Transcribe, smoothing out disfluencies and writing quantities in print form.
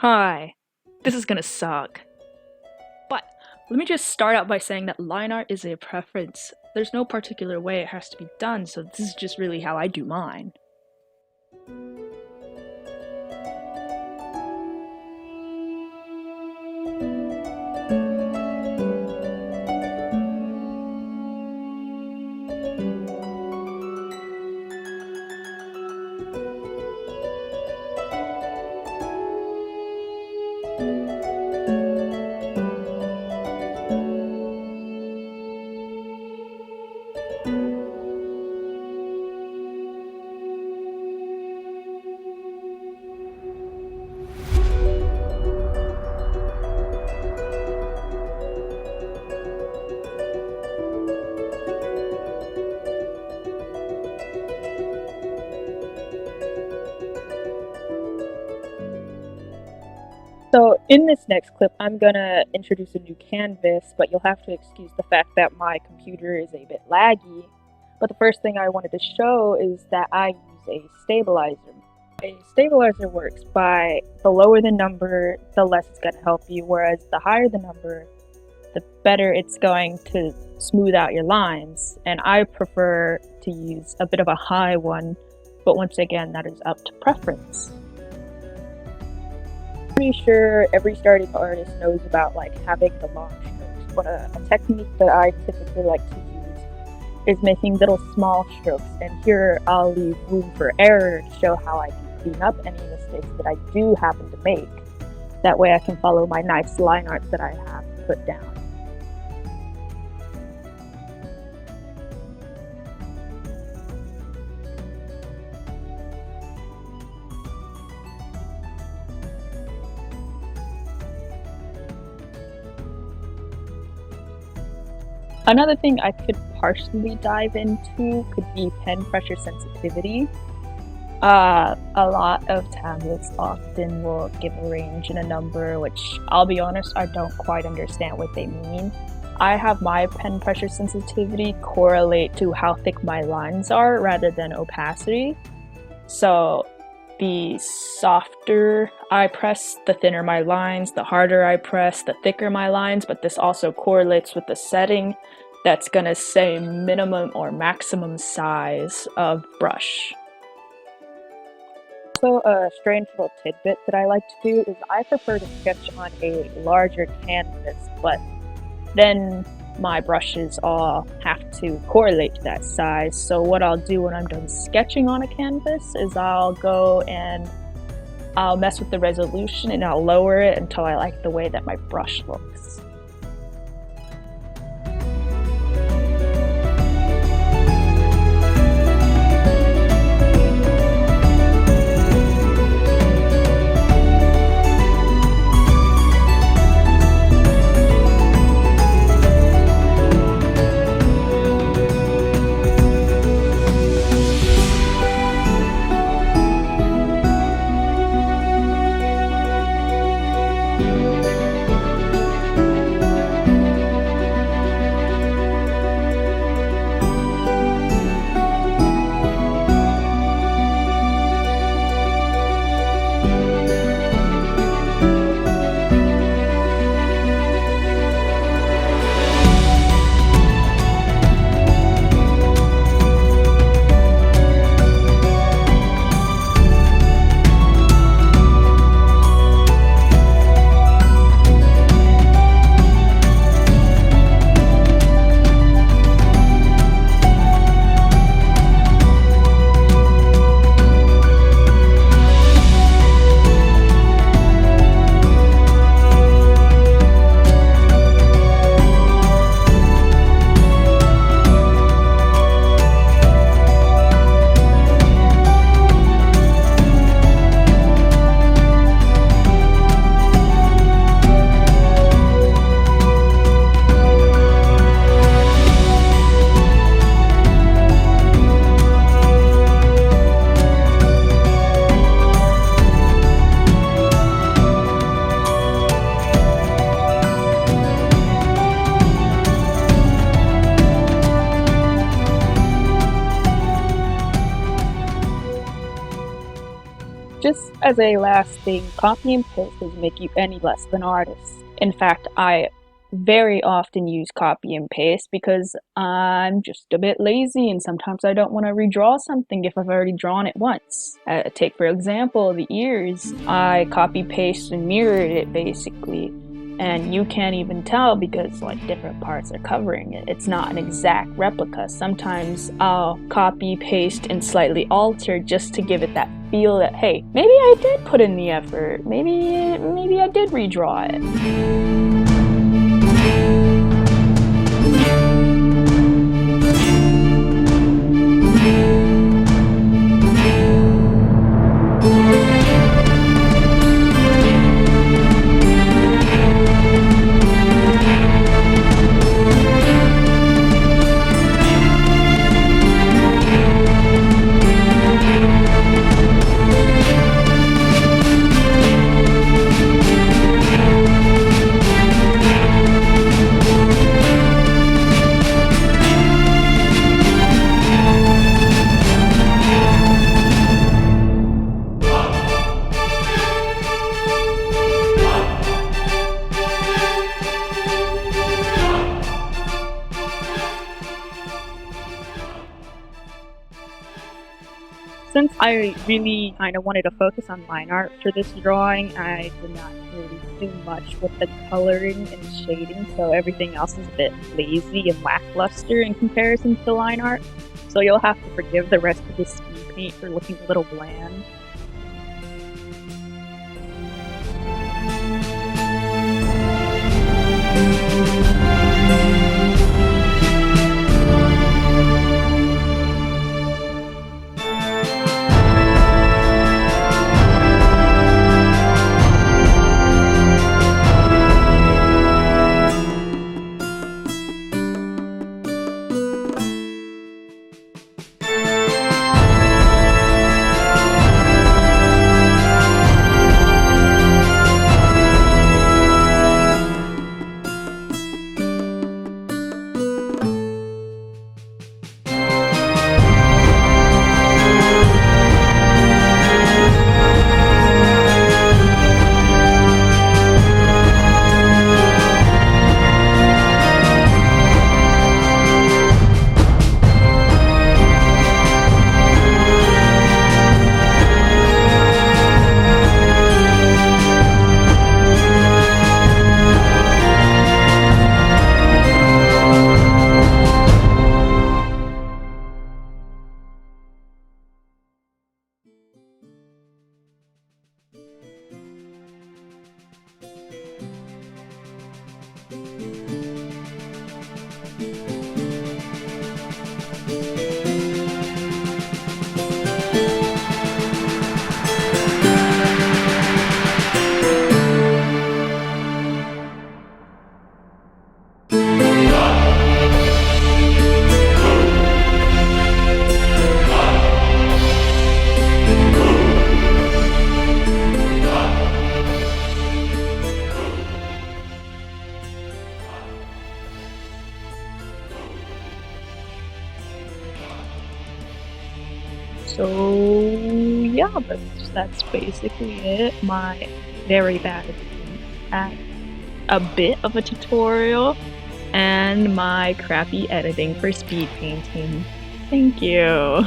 Hi, this is gonna suck. But let me just start out by saying that line art is a preference. There's no particular way it has to be done, so this is just really how I do mine. So in this next clip, I'm gonna introduce a new canvas, but you'll have to excuse the fact that my computer is a bit laggy. But the first thing I wanted to show is that I use a stabilizer. A stabilizer works by the lower the number, the less it's gonna help you, whereas the higher the number, the better it's going to smooth out your lines. And I prefer to use a bit of a high one, but once again, that is up to preference. Pretty sure every starting artist knows about having the long strokes, but a technique that I typically like to use is making little small strokes, and here I'll leave room for error to show how I can clean up any mistakes that I do happen to make. That way I can follow my nice line art that I have put down. Another thing I could partially dive into could be pen pressure sensitivity. A lot of tablets often will give a range and a number, which I'll be honest, I don't quite understand what they mean. I have my pen pressure sensitivity correlate to how thick my lines are rather than opacity. So the softer I press, the thinner my lines, the harder I press, the thicker my lines, but this also correlates with the setting that's gonna say minimum or maximum size of brush. So a strange little tidbit that I like to do is I prefer to sketch on a larger canvas, but then my brushes all have to correlate to that size. So what I'll do when I'm done sketching on a canvas is I'll go and I'll mess with the resolution and I'll lower it until I like the way that my brush looks. Just as a last thing, copy and paste doesn't make you any less than artists. In fact, I very often use copy and paste because I'm just a bit lazy and sometimes I don't want to redraw something if I've already drawn it once. Take for example the ears. I copy paste and mirrored it basically, and you can't even tell because like different parts are covering it. It's not an exact replica. Sometimes I'll copy, paste, and slightly alter just to give it that feel that, hey, maybe I did put in the effort. Maybe I did redraw it. Since I really kind of wanted to focus on line art for this drawing, I did not really do much with the coloring and shading, so everything else is a bit lazy and lackluster in comparison to line art. So you'll have to forgive the rest of the speed paint for looking a little bland. So yeah, that's basically it. My very bad attempt at a bit of a tutorial and my crappy editing for speed painting. Thank you.